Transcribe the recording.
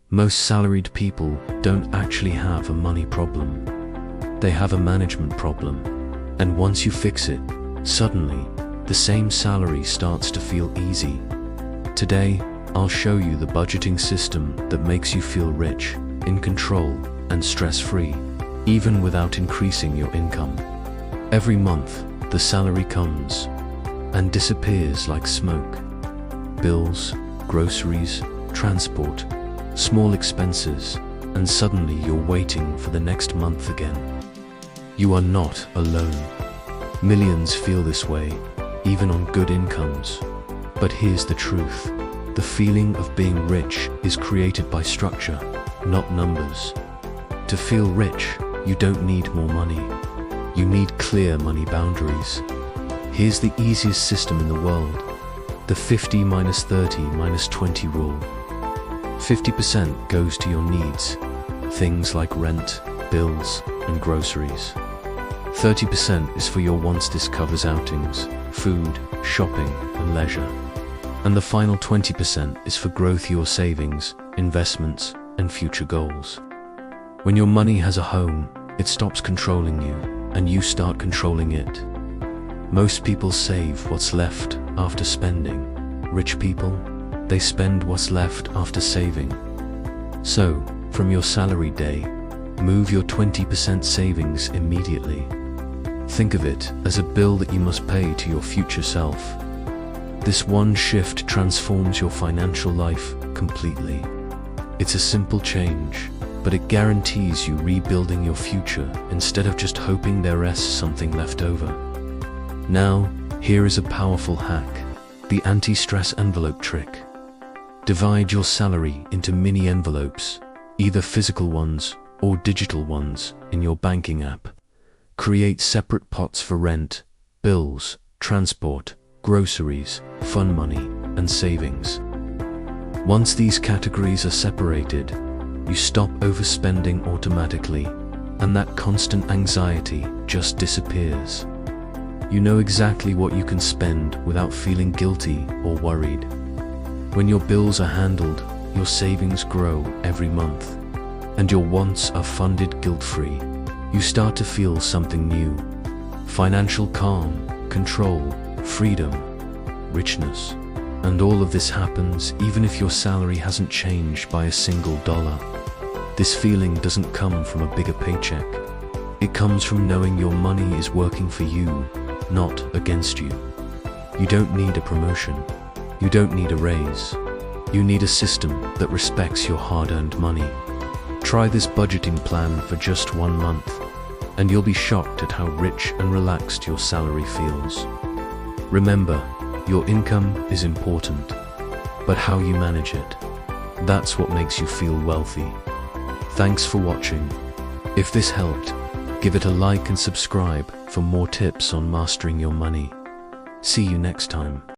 Most salaried people don't actually have a money problem. They have a management problem. And once you fix it, suddenly, the same salary starts to feel easy. Today, I'll show you the budgeting system that makes you feel rich, in control, and stress-free, even without increasing your income. Every month, the salary comes and disappears like smoke. Bills, groceries, transport, small expenses, and suddenly you're waiting for the next month again. You are not alone. Millions feel this way, even on good incomes. But here's the truth. The feeling of being rich is created by structure, not numbers. To feel rich, you don't need more money. You need clear money boundaries. Here's the easiest system in the world. The 50-30-20 rule. 50% goes to your needs, things like rent, bills, and groceries. 30% is for your wants. This covers outings, food, shopping, and leisure. And the final 20% is for growth, your savings, investments, and future goals. When your money has a home, it stops controlling you, and you start controlling it. Most people save what's left after spending. Rich people, they spend what's left after saving. So, from your salary day, move your 20% savings immediately. Think of it as a bill that you must pay to your future self. This one shift transforms your financial life completely. It's a simple change, but it guarantees you rebuilding your future instead of just hoping there's something left over. Now, here is a powerful hack, the anti-stress envelope trick. Divide your salary into mini envelopes, either physical ones or digital ones in your banking app. Create separate pots for rent, bills, transport, groceries, fun money, and savings. Once these categories are separated, you stop overspending automatically, and that constant anxiety just disappears. You know exactly what you can spend without feeling guilty or worried. When your bills are handled, your savings grow every month, and your wants are funded guilt-free. You start to feel something new. Financial calm, control, freedom, richness. And all of this happens even if your salary hasn't changed by a single dollar. This feeling doesn't come from a bigger paycheck. It comes from knowing your money is working for you, not against you. You don't need a promotion. You don't need a raise. You need a system that respects your hard-earned money. Try this budgeting plan for just 1 month, and you'll be shocked at how rich and relaxed your salary feels. Remember, your income is important, but how you manage it, that's what makes you feel wealthy. Thanks for watching. If this helped, give it a like and subscribe for more tips on mastering your money. See you next time.